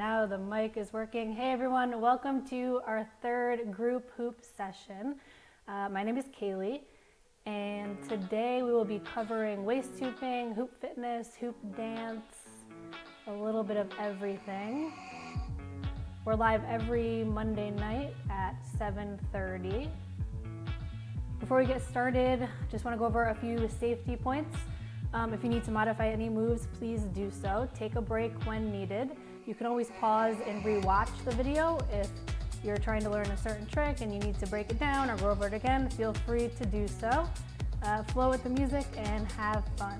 Now the mic is working. Hey everyone, welcome to our third group hoop session. My name is Kailey, and today we will be covering waist hooping, hoop fitness, hoop dance, a little bit of everything. We're live every Monday night at 7:30. Before we get started, just want to go over a few safety points. If you need to modify any moves, please do so. Take a break when needed. You can always pause and re-watch the video if you're trying to learn a certain trick and you need to break it down or go over it again. Feel free to do so. Flow with the music and have fun.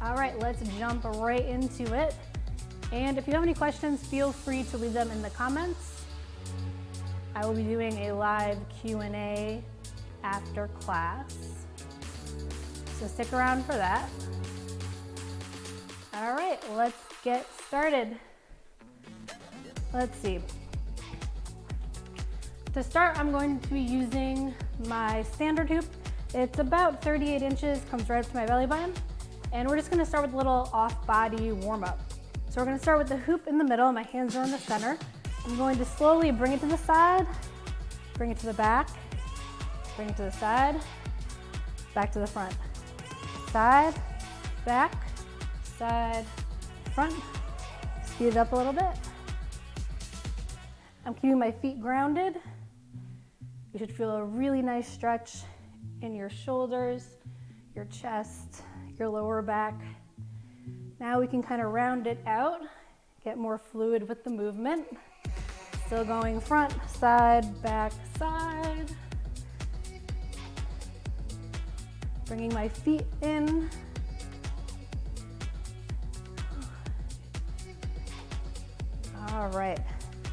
All right, let's jump right into it. And if you have any questions, feel free to leave them in the comments. I will be doing a live Q&A after class, so stick around for that. All right, let's get started. Let's see. To start, I'm going to be using my standard hoop. It's about 38 inches, comes right up to my belly button. And we're just gonna start with a little off-body warm-up. So we're gonna start with the hoop in the middle, my hands are in the center. I'm going to slowly bring it to the side, bring it to the back, bring it to the side, back to the front. Side, back, side, front. Speed it up a little bit. I'm keeping my feet grounded. You should feel a really nice stretch in your shoulders, your chest, your lower back. Now we can kind of round it out, get more fluid with the movement. Still going front, side, back, side. Bringing my feet in. All right,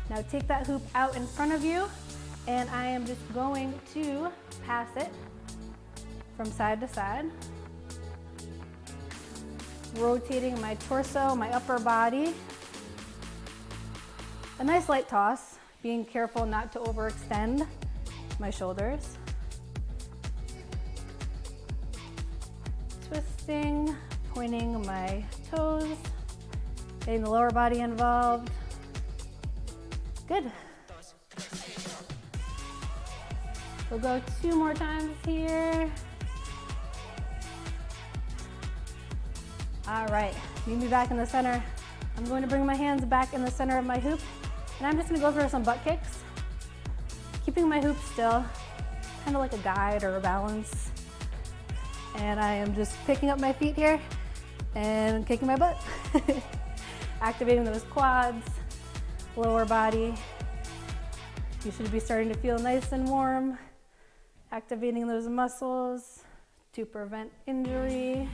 now take that hoop out in front of you, and I am just going to pass it from side to side. Rotating my torso, my upper body. A nice light toss, being careful not to overextend my shoulders. Twisting, pointing my toes, getting the lower body involved. Good. We'll go 2 more times here. All right, meet me back in the center. I'm going to bring my hands back in the center of my hoop, and I'm just gonna go for some butt kicks. Keeping my hoop still, kind of like a guide or a balance. And I am just picking up my feet here and kicking my butt. Activating those quads, lower body. You should be starting to feel nice and warm. Activating those muscles to prevent injury.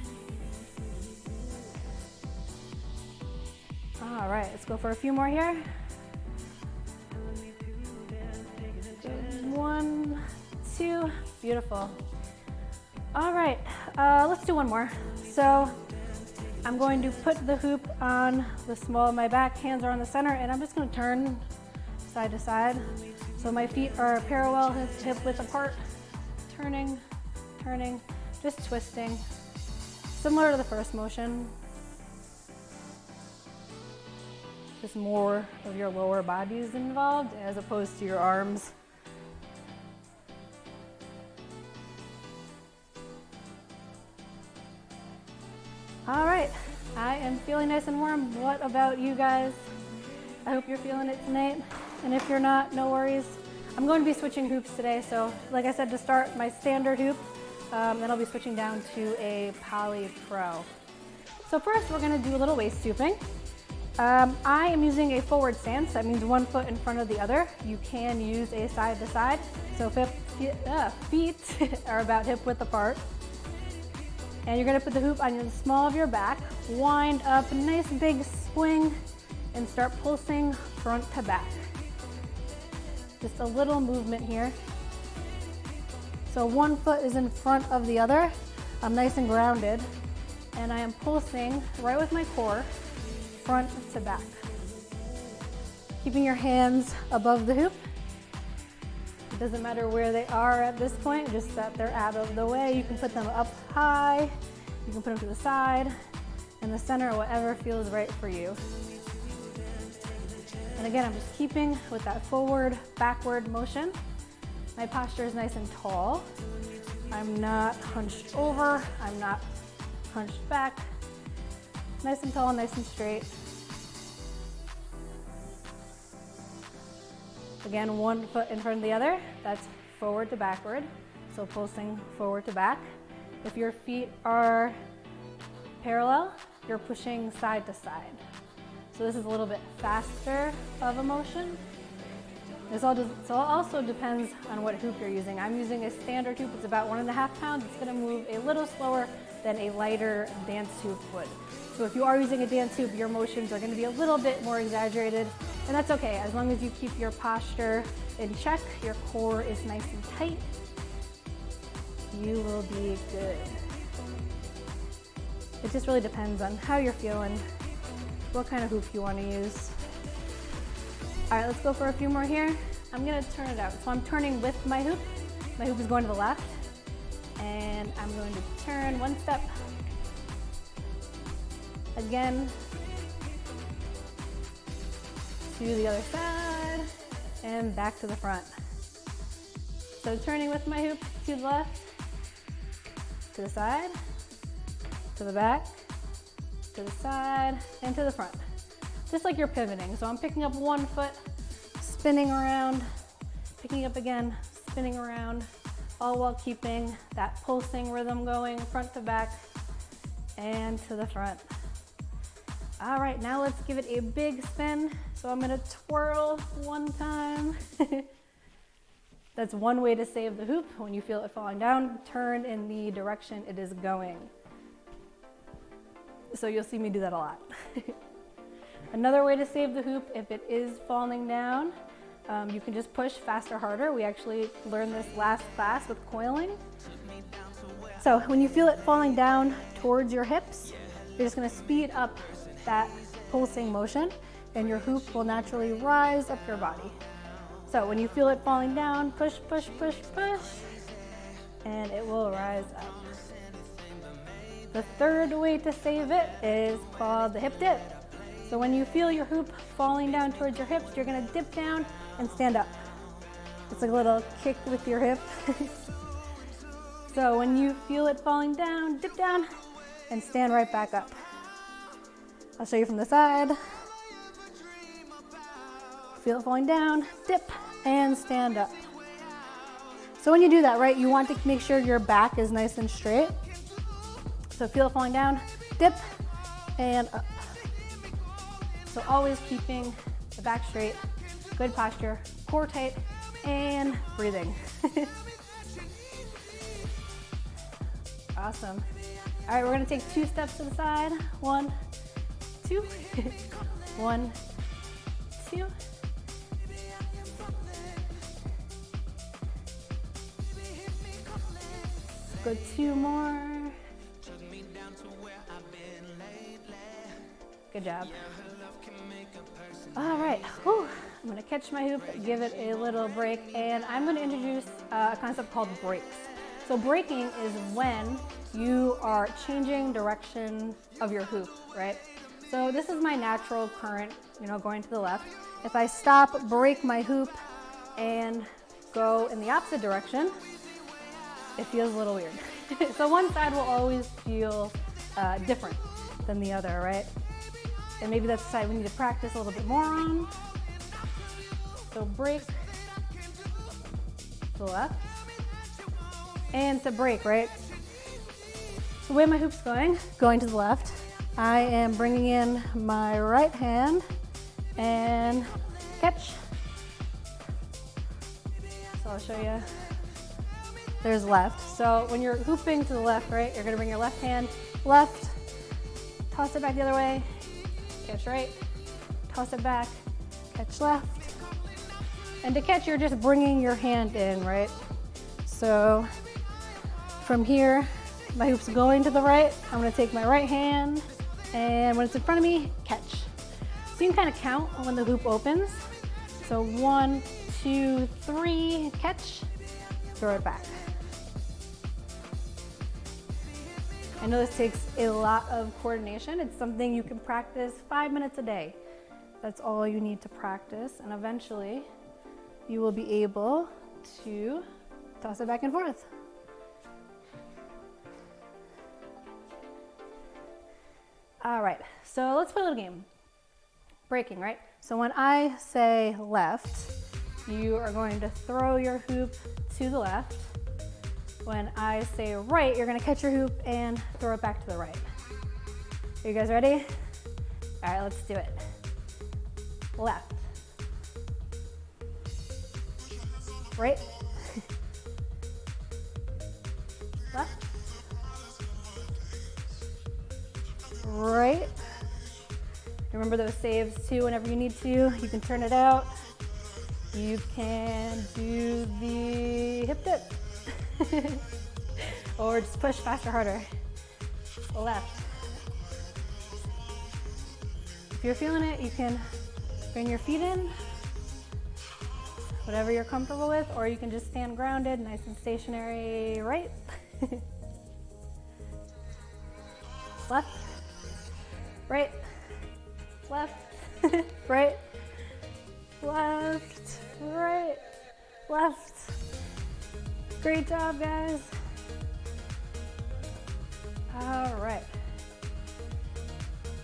All right, let's go for a few more here. Good. 1, 2, beautiful. All right, let's do one more. So I'm going to put the hoop on the small of my back, hands are on the center, and I'm just gonna turn side to side. So my feet are parallel, hip width apart. Turning, turning, just twisting. Similar to the first motion. Just more of your lower body is involved as opposed to your arms. All right, I am feeling nice and warm. What about you guys? I hope you're feeling it tonight. And if you're not, no worries. I'm going to be switching hoops today. So like I said, to start my standard hoop, then I'll be switching down to a Poly Pro. So first we're gonna do a little waist hooping. I am using a forward stance. That means 1 foot in front of the other. You can use a side to side. So feet are about hip width apart. And you're gonna put the hoop on the small of your back, wind up, a nice big swing, and start pulsing front to back. Just a little movement here. So 1 foot is in front of the other. I'm nice and grounded, and I am pulsing right with my core, front to back. Keeping your hands above the hoop. It doesn't matter where they are at this point, just that they're out of the way. You can put them up high, you can put them to the side, in the center, whatever feels right for you. And again, I'm just keeping with that forward, backward motion. My posture is nice and tall. I'm not hunched over, I'm not hunched back. Nice and tall, nice and straight. Again, one foot in front of the other. That's forward to backward. So pulsing forward to back. If your feet are parallel, you're pushing side to side. So this is a little bit faster of a motion. This also depends on what hoop you're using. I'm using a standard hoop. It's about 1.5 pounds. It's gonna move a little slower than a lighter dance hoop would. So if you are using a dance hoop, your motions are gonna be a little bit more exaggerated, and that's okay. As long as you keep your posture in check, your core is nice and tight, you will be good. It just really depends on how you're feeling, what kind of hoop you want to use. All right, let's go for a few more here. I'm gonna turn it out. So I'm turning with my hoop. My hoop is going to the left, and I'm going to turn one step. Again, to the other side, and back to the front. So turning with my hoop to the left, to the side, to the back, to the side, and to the front. Just like you're pivoting. So I'm picking up one foot, spinning around, picking up again, spinning around, all while keeping that pulsing rhythm going front to back and to the front. All right, now let's give it a big spin. So I'm gonna twirl one time. That's one way to save the hoop. When you feel it falling down, turn in the direction it is going. So you'll see me do that a lot. Another way to save the hoop, if it is falling down, you can just push faster, harder. We actually learned this last class with coiling. So when you feel it falling down towards your hips, you're just gonna speed up that pulsing motion, and your hoop will naturally rise up your body. So when you feel it falling down, push, push, push, push, and it will rise up. The third way to save it is called the hip dip. So when you feel your hoop falling down towards your hips, you're gonna dip down and stand up. It's like a little kick with your hip. So when you feel it falling down, dip down and stand right back up. I'll show you from the side. Feel it falling down, dip, and stand up. So when you do that, right, you want to make sure your back is nice and straight. So feel it falling down, dip, and up. So always keeping the back straight, good posture, core tight, and breathing. Awesome. All right, we're gonna take 2 steps to the side. 1, 2, 1, 2. Go 2 more. Good job. All right, whew. I'm gonna catch my hoop, give it a little break, and I'm gonna introduce a concept called breaks. So breaking is when you are changing direction of your hoop, right? So this is my natural current, going to the left. If I stop, break my hoop, and go in the opposite direction, it feels a little weird. So one side will always feel different than the other, right? And maybe that's the side we need to practice a little bit more on. So break to the left, and to break, right? The way my hoop's going to the left, I am bringing in my right hand and catch. So I'll show you. There's left. So when you're hooping to the left, right, you're gonna bring your left hand left, toss it back the other way, catch right, toss it back, catch left. And to catch, you're just bringing your hand in, right? So from here, my hoop's going to the right. I'm gonna take my right hand, and when it's in front of me, catch. So you can kind of count when the hoop opens. So 1, 2, 3, catch, throw it back. I know this takes a lot of coordination. It's something you can practice 5 minutes a day. That's all you need to practice, and eventually you will be able to toss it back and forth. All right, so let's play a little game. Breaking, right? So when I say left, you are going to throw your hoop to the left. When I say right, you're gonna catch your hoop and throw it back to the right. Are you guys ready? All right, let's do it. Left. Right. Left. Right. Remember those saves too whenever you need to. You can turn it out. You can do the hip dip. Or just push faster, harder. Left. If you're feeling it, you can bring your feet in, whatever you're comfortable with, or you can just stand grounded, nice and stationary. Right. Left. Right. Left. Right. Left. Right. Left. Great job, guys. All right.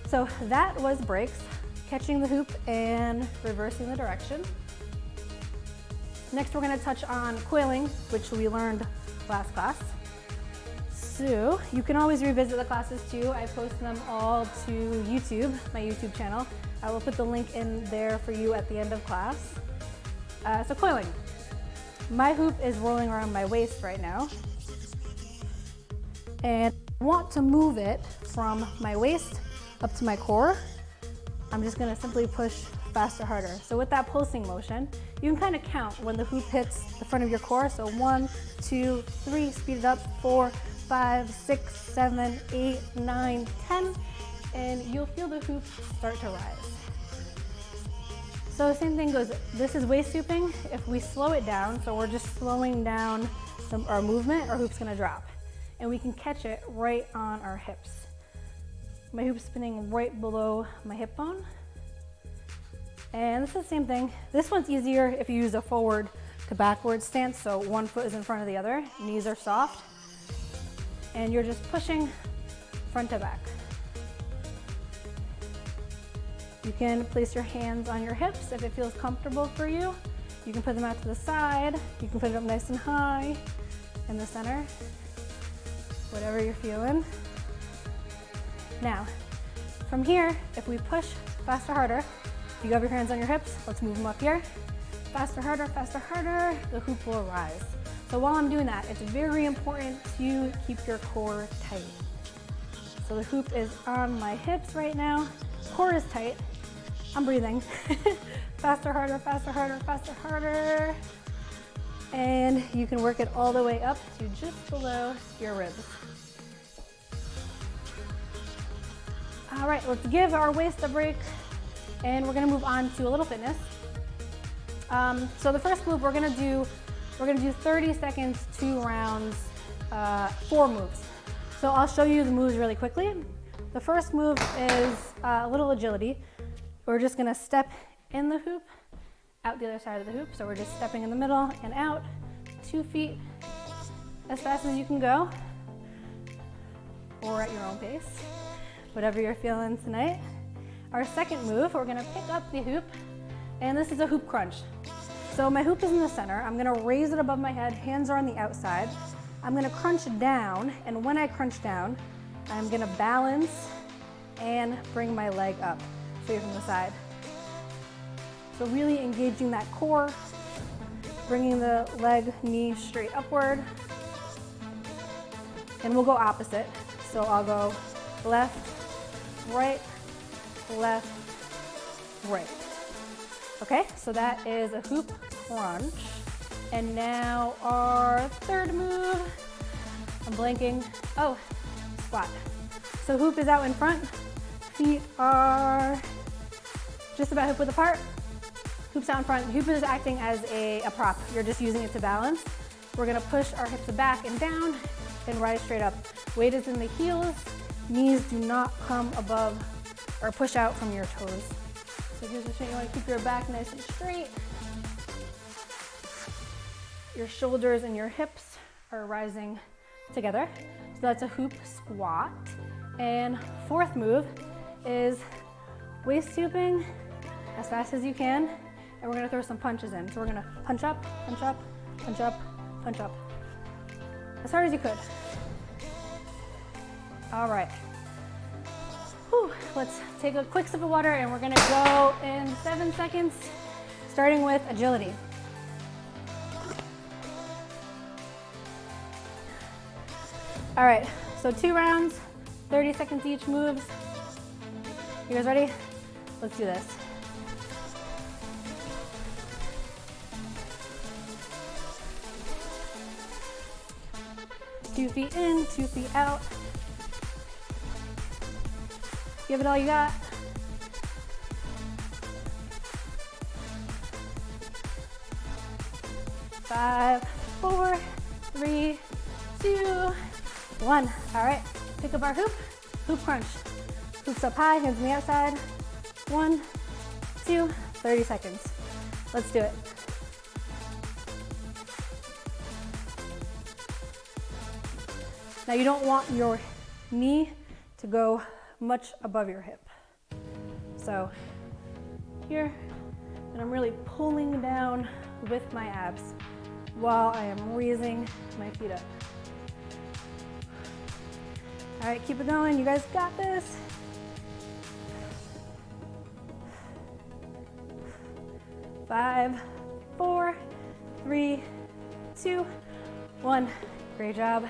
So that was breaks, catching the hoop and reversing the direction. Next, we're going to touch on coiling, which we learned last class. So you can always revisit the classes too. I post them all to YouTube, my YouTube channel. I will put the link in there for you at the end of class. So coiling. My hoop is rolling around my waist right now. And I want to move it from my waist up to my core. I'm just gonna simply push faster, harder. So with that pulsing motion, you can kind of count when the hoop hits the front of your core. So 1, 2, 3, speed it up, 4, 5, 6, 7, 8, 9, 10, and you'll feel the hoop start to rise. So same thing goes, this is waist hooping. If we slow it down, so we're just slowing down our movement, our hoop's gonna drop. And we can catch it right on our hips. My hoop's spinning right below my hip bone. And this is the same thing. This one's easier if you use a forward to backward stance, so one foot is in front of the other, knees are soft, and you're just pushing front to back. You can place your hands on your hips if it feels comfortable for you. You can put them out to the side. You can put it up nice and high in the center, whatever you're feeling. Now, from here, if we push faster, harder, you have your hands on your hips, let's move them up here. Faster, harder, the hoop will rise. So while I'm doing that, it's very important to keep your core tight. So the hoop is on my hips right now. Core is tight. I'm breathing. Faster, harder. And you can work it all the way up to just below your ribs. All right, let's give our waist a break, and we're gonna move on to a little fitness. So the first move we're gonna do 30 seconds, 2 rounds, 4 moves. So I'll show you the moves really quickly. The first move is a little agility. We're just gonna step in the hoop, out the other side of the hoop. So we're just stepping in the middle and out, 2 feet, as fast as you can go, or at your own pace, whatever you're feeling tonight. Our second move, we're gonna pick up the hoop, and this is a hoop crunch. So my hoop is in the center. I'm gonna raise it above my head, hands are on the outside. I'm gonna crunch down, and when I crunch down, I'm gonna balance and bring my leg up, straight from the side. So really engaging that core, bringing the leg, knee straight upward. And we'll go opposite. So I'll go left, right, left, right. Okay, so that is a hoop crunch. And now our third move, I'm blanking. Oh, squat. So hoop is out in front, feet are just about hip width apart. Hoop's out in front. Hoop is acting as a prop. You're just using it to balance. We're gonna push our hips back and down and rise straight up. Weight is in the heels. Knees do not come above or push out from your toes. So here's the shape. You want to keep your back nice and straight. Your shoulders and your hips are rising together. So that's a hoop squat. And fourth move is waist hooping as fast as you can. And we're gonna throw some punches in. So we're gonna punch up, punch up, punch up, punch up. As hard as you could. All right. Whew. Let's take a quick sip of water and we're gonna go in 7 seconds, starting with agility. All right, so 2 rounds, 30 seconds each moves. You guys ready? Let's do this. Two feet in, 2 feet out. Give it all you got. Five, 4, 3, 2, 1. All right, pick up our hoop, hoop crunch. Hoops up high, hands on the outside. 1, 2, 30 seconds. Let's do it. Now you don't want your knee to go much above your hip. So here, and I'm really pulling down with my abs while I am raising my feet up. All right, keep it going. You guys got this. Five, 4, 3, 2, 1. Great job.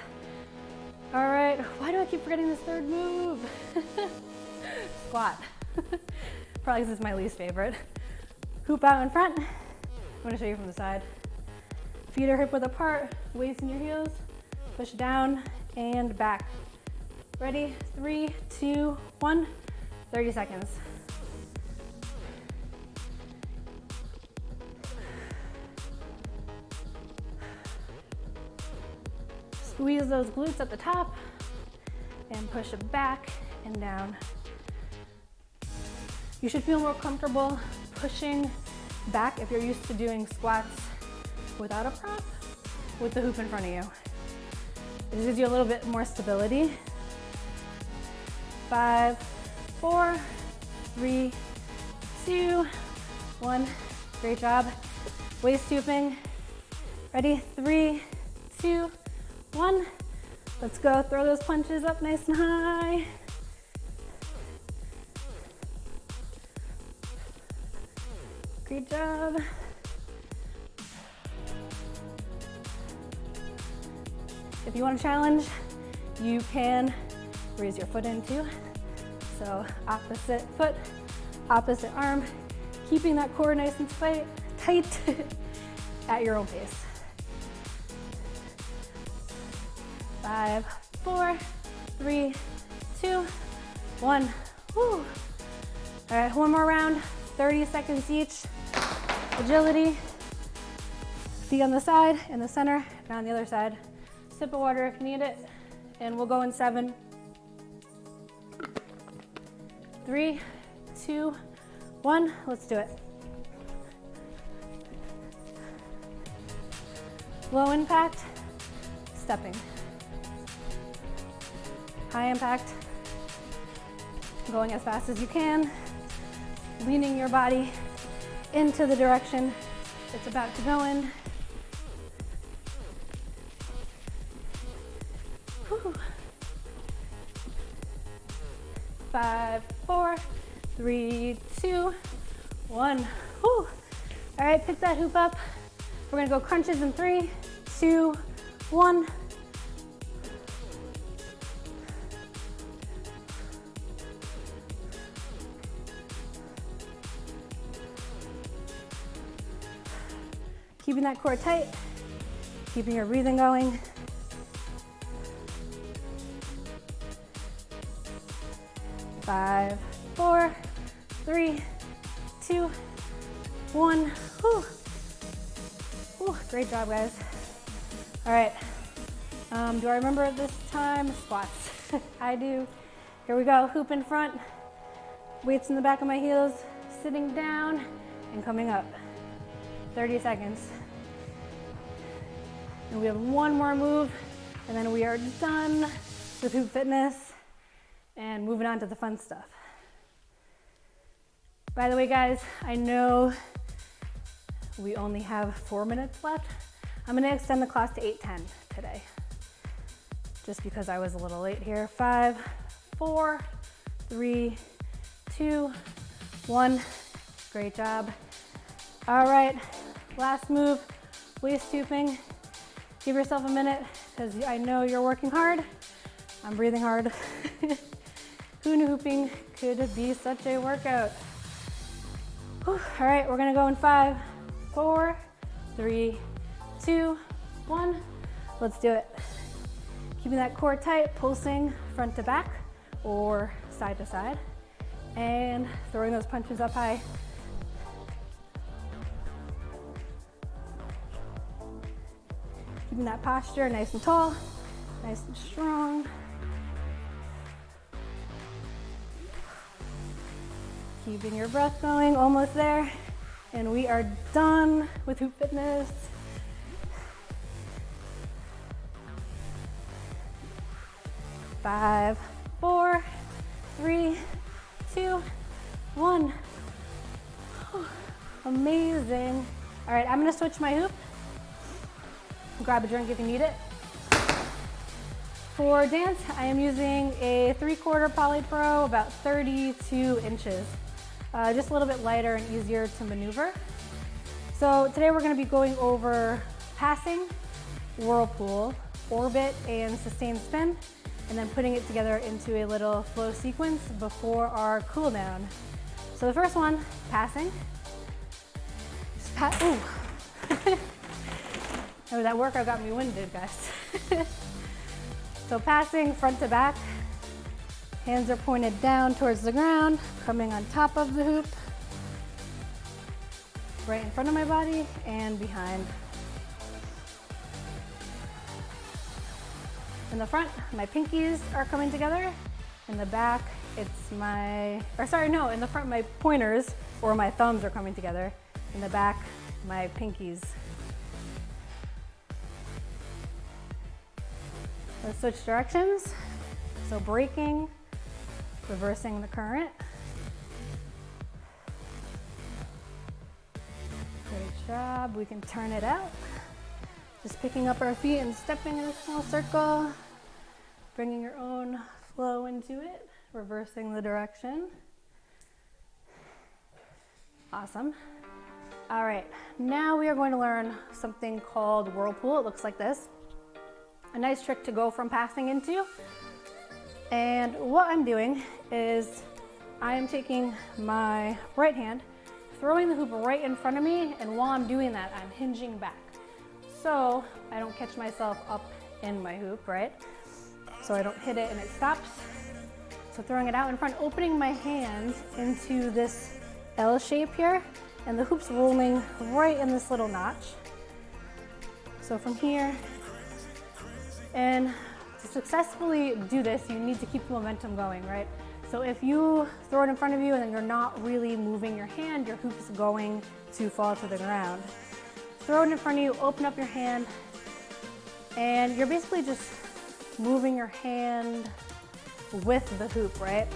All right, why do I keep forgetting this third move? Squat. Probably because it's my least favorite. Hoop out in front. I'm gonna show you from the side. Feet are hip width apart, waist in your heels. Push down and back. Ready? 3, 2, 1. 30 seconds. Squeeze those glutes at the top and push it back and down. You should feel more comfortable pushing back if you're used to doing squats without a prop with the hoop in front of you. It gives you a little bit more stability. 5, 4, 3, 2, 1. Great job. Waist hooping. Ready? 3, 2, 1. Let's go. Throw those punches up nice and high. Great job. If you want a challenge, you can raise your foot in too. So opposite foot, opposite arm, keeping that core nice and tight at your own pace. 5, 4, 3, 2, 1. Woo. All right, one more round, 30 seconds each. Agility. Feet on the side, in the center, and on the other side. Sip of water if you need it, and we'll go in 7, 3, 2, 1. Let's do it. Low impact, stepping. High impact, going as fast as you can, leaning your body into the direction it's about to go in. Whew. 5, 4, 3, 2, 1. Whew. All right, pick that hoop up. We're gonna go crunches in 3, 2, 1. Keeping that core tight, keeping your breathing going. Five, 4, 3, 2, 1. Whew. Whew. Great job, guys. All right, do I remember this time? Squats. I do. Here we go, hoop in front, weights in the back of my heels, sitting down and coming up. 30 seconds. And we have one more move, and then we are done with hoop fitness and moving on to the fun stuff. By the way, guys, I know we only have 4 minutes left. I'm gonna extend the class to 8:10 today, just because I was a little late here. 5, 4, 3, 2, 1. Great job. All right, last move, waist hooping. Give yourself a minute, because I know you're working hard. I'm breathing hard. Who knew hooping could be such a workout? Whew. All right, we're gonna go in 5, 4, 3, 2, 1. Let's do it. Keeping that core tight, pulsing front to back or side to side, and throwing those punches up high. Keeping that posture nice and tall, nice and strong. Keeping your breath going, almost there. And we are done with hoop fitness. Five, 4, 3, 2, 1. Amazing. All right, I'm gonna switch my hoop. Grab a drink if you need it. For dance, I am using a 3/4 poly pro, about 32 inches. Just a little bit lighter and easier to maneuver. So today we're gonna be going over passing, whirlpool, orbit, and sustained spin, and then putting it together into a little flow sequence before our cool down. So the first one, passing. Just ooh. Oh, that workout got me winded, guys. So passing front to back. Hands are pointed down towards the ground, coming on top of the hoop, right in front of my body and behind. In the front, my pinkies are coming together. In the back, it's in the front, my pointers or my thumbs are coming together. In the back, my pinkies. Let's switch directions. So braking, reversing the current. Great job. We can turn it out. Just picking up our feet and stepping in a small circle, bringing your own flow into it, reversing the direction. Awesome. All right, now we are going to learn something called whirlpool. It looks like this. A nice trick to go from passing into. And what I'm doing is I am taking my right hand, throwing the hoop right in front of me, and while I'm doing that, I'm hinging back. So I don't catch myself up in my hoop, right? So I don't hit it and it stops. So throwing it out in front, opening my hand into this L shape here, and the hoop's rolling right in this little notch. So from here, and to successfully do this, you need to keep the momentum going, right? So if you throw it in front of you and then you're not really moving your hand, your hoop's going to fall to the ground. Throw it in front of you, open up your hand, and you're basically just moving your hand with the hoop, right?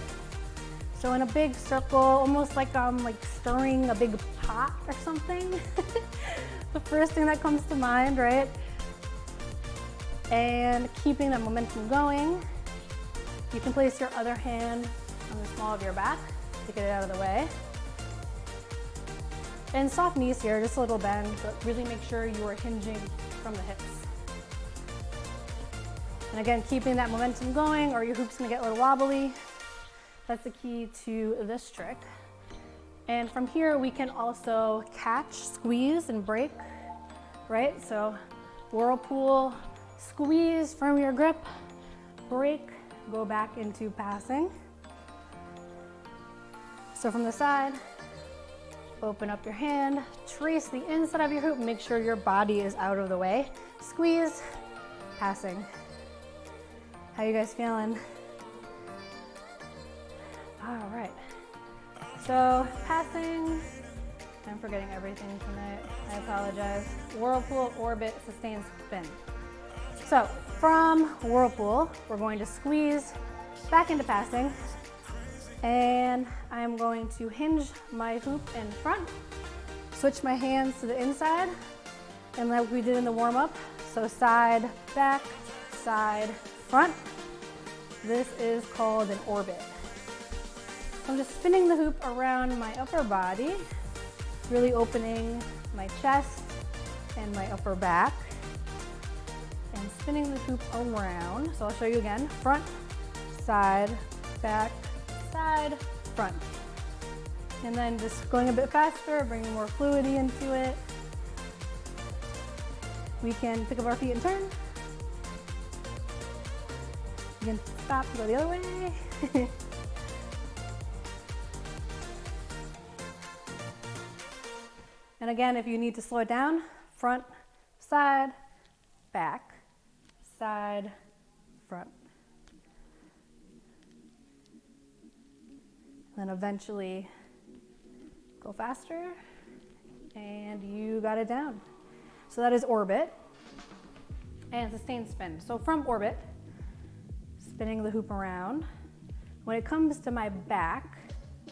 So in a big circle, almost like I'm like stirring a big pot or something. The first thing that comes to mind, right? And keeping that momentum going. You can place your other hand on the small of your back to get it out of the way. And soft knees here, just a little bend, but really make sure you are hinging from the hips. And again, keeping that momentum going, or your hoop's gonna get a little wobbly. That's the key to this trick. And from here, we can also catch, squeeze, and break, right? So whirlpool, squeeze from your grip, break, go back into passing. So from the side, open up your hand, trace the inside of your hoop, make sure your body is out of the way. Squeeze, passing. How you guys feeling? All right. So passing, I'm forgetting everything tonight, I apologize. Whirlpool, orbit, sustain, spin. So from Whirlpool, we're going to squeeze back into passing, and I'm going to hinge my hoop in front, switch my hands to the inside, and like we did in the warm-up, so side, back, side, front. This is called an orbit. I'm just spinning the hoop around my upper body, really opening my chest and my upper back, and spinning the hoop around. So I'll show you again, front, side, back, side, front. And then just going a bit faster, bringing more fluidity into it. We can pick up our feet and turn. You can stop and go the other way. And again, if you need to slow it down, front, side, back, side, front. Then eventually go faster, and you got it down. So that is orbit and sustain spin. So from orbit, spinning the hoop around. When it comes to my back,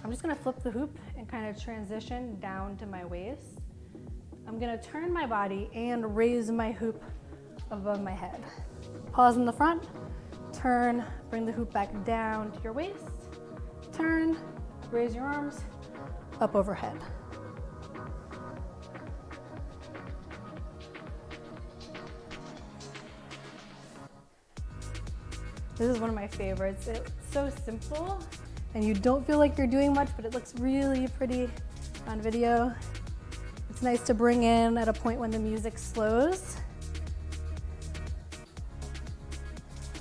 I'm just gonna flip the hoop and kind of transition down to my waist. I'm gonna turn my body and raise my hoop above my head. Pause in the front, turn, bring the hoop back down to your waist, turn, raise your arms, up overhead. This is one of my favorites. It's so simple and you don't feel like you're doing much, but it looks really pretty on video. It's nice to bring in at a point when the music slows.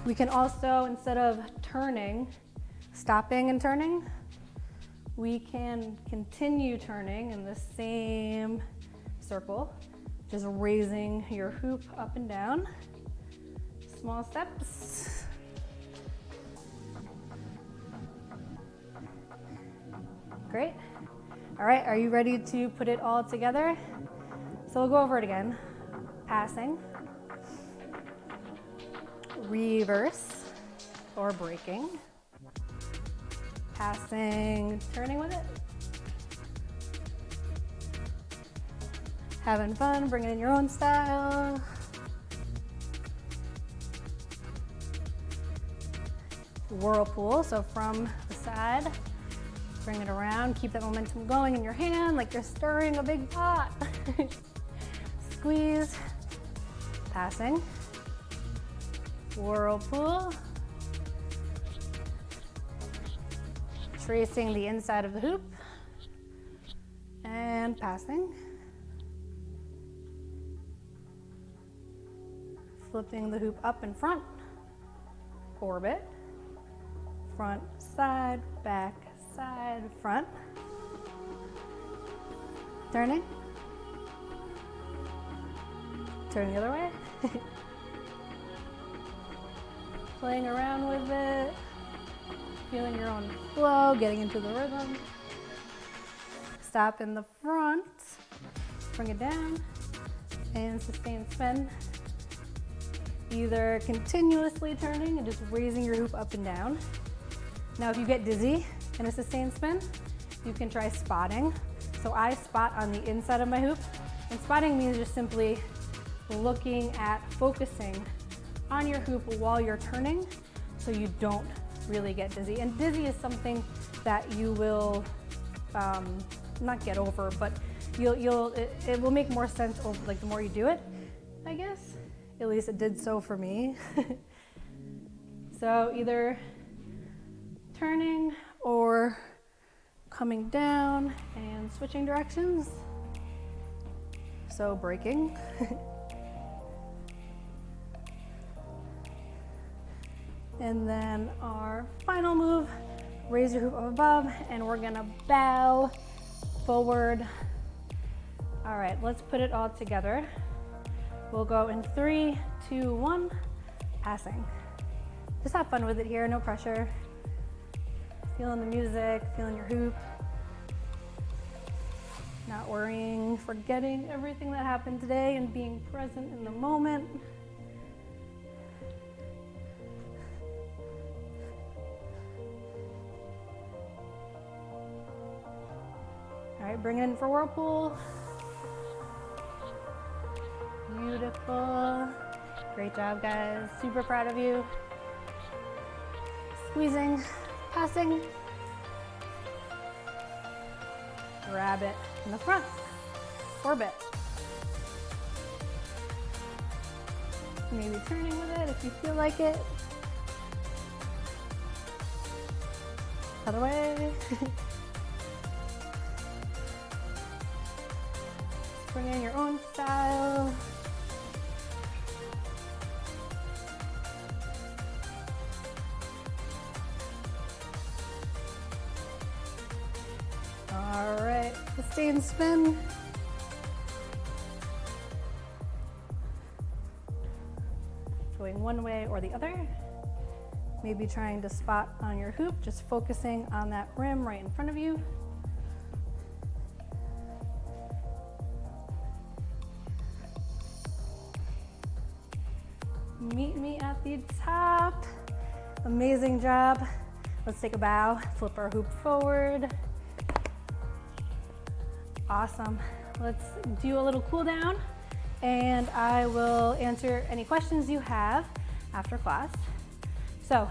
We can also, instead of turning, stopping and turning, we can continue turning in the same circle, just raising your hoop up and down. Small steps. Great. All right, are you ready to put it all together? So we'll go over it again. Passing, reverse or breaking, passing, turning with it, having fun, bringing in your own style, whirlpool, so from the side, bring it around, keep that momentum going in your hand like you're stirring a big pot. Squeeze, passing, whirlpool, tracing the inside of the hoop, and passing, flipping the hoop up in front, orbit, front, side, back, side, front, turning, turning the other way, playing around with it, feeling your own flow, getting into the rhythm, stop in the front, bring it down, and sustain spin, either continuously turning and just raising your hoop up and down. Now if you get dizzy in a sustained spin, you can try spotting. So I spot on the inside of my hoop, and spotting means just simply looking at, focusing on your hoop while you're turning so you don't really get dizzy. And dizzy is something that you will not get over, but it will make more sense over, like the more you do it, I guess. At least it did so for me. So either turning or coming down and switching directions. So breaking. And then our final move, raise your hoop up above, and we're gonna bow forward. All right, let's put it all together. We'll go in 3, 2, 1, passing. Just have fun with it here, no pressure. Feeling the music, feeling your hoop. Not worrying, forgetting everything that happened today and being present in the moment. All right, bring it in for Whirlpool. Beautiful. Great job, guys. Super proud of you. Squeezing, passing. Grab it in the front. Orbit. Maybe turning with it if you feel like it. Other way. Bring in your own style. All right, sustained spin. Going one way or the other. Maybe trying to spot on your hoop, just focusing on that rim right in front of you. Meet me at the top. Amazing job. Let's take a bow, flip our hoop forward. Awesome. Let's do a little cool down and I will answer any questions you have after class. So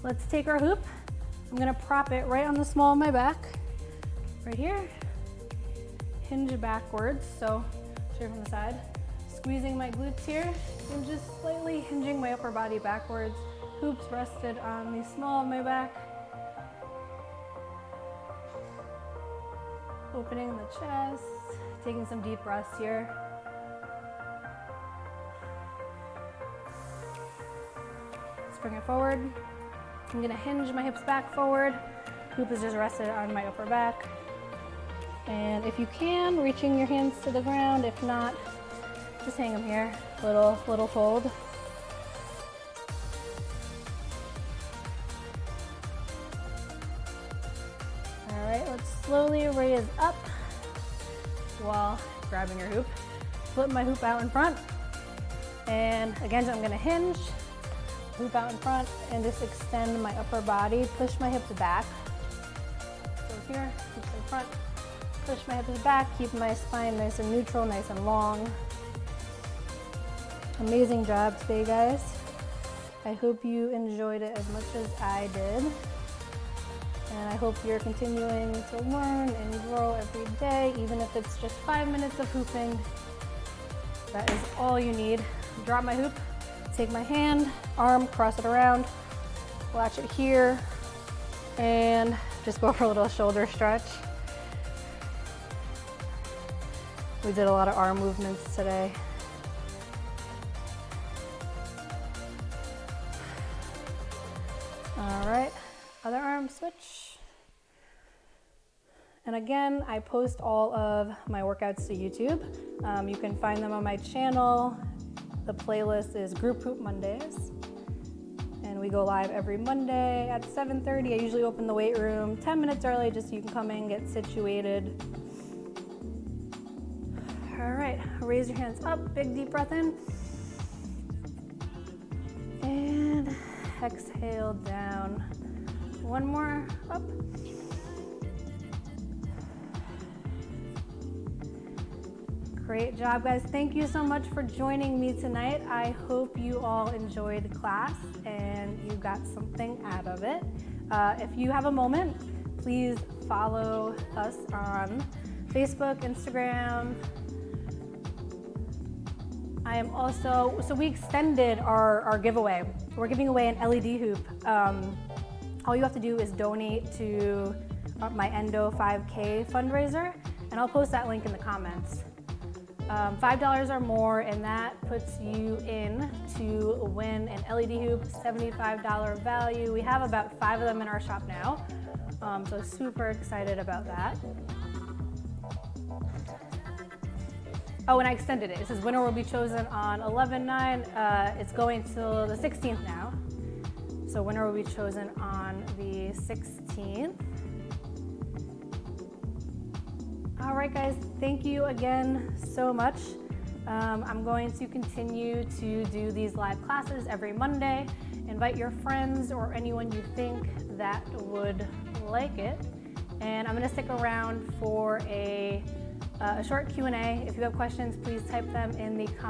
let's take our hoop. I'm gonna prop it right on the small of my back, right here. Hinge backwards, so straight from the side. Squeezing my glutes here and just slightly hinging my upper body backwards. Hoops rested on the small of my back. Opening the chest, taking some deep breaths here. Let's bring it forward. I'm gonna hinge my hips back forward. Hoop is just rested on my upper back. And if you can, reaching your hands to the ground. If not, just hang them here, little fold. All right, let's slowly raise up while grabbing your hoop. Flip my hoop out in front. And again, I'm gonna hinge, hoop out in front, and just extend my upper body, push my hips back. So here, hips in front, push my hips back, keep my spine nice and neutral, nice and long. Amazing job today, guys. I hope you enjoyed it as much as I did. And I hope you're continuing to learn and grow every day, even if it's just 5 minutes of hooping. That is all you need. Drop my hoop, take my hand, arm, cross it around, latch it here, and just go for a little shoulder stretch. We did a lot of arm movements today. All right, other arm switch. And again, I post all of my workouts to YouTube. You can find them on my channel. The playlist is Group Hoop Mondays. And we go live every Monday at 7:30. I usually open the weight room 10 minutes early just so you can come in, get situated. All right, raise your hands up, big deep breath in. And exhale down. One more, up. Great job, guys. Thank you so much for joining me tonight. I hope you all enjoyed class and you got something out of it. If you have a moment, please follow us on Facebook, Instagram. I am also, so we extended our giveaway. We're giving away an LED hoop. All you have to do is donate to my Endo 5K fundraiser, and I'll post that link in the comments. $5 or more, and that puts you in to win an LED hoop, $75 value. We have about 5 of them in our shop now, so super excited about that. Oh, and I extended it. It says winner will be chosen on 11/9. It's going till the 16th now. So winner will be chosen on the 16th. All right, guys, thank you again so much. I'm going to continue to do these live classes every Monday. Invite your friends or anyone you think that would like it. And I'm gonna stick around for a short Q&A. If you have questions, please type them in the comments.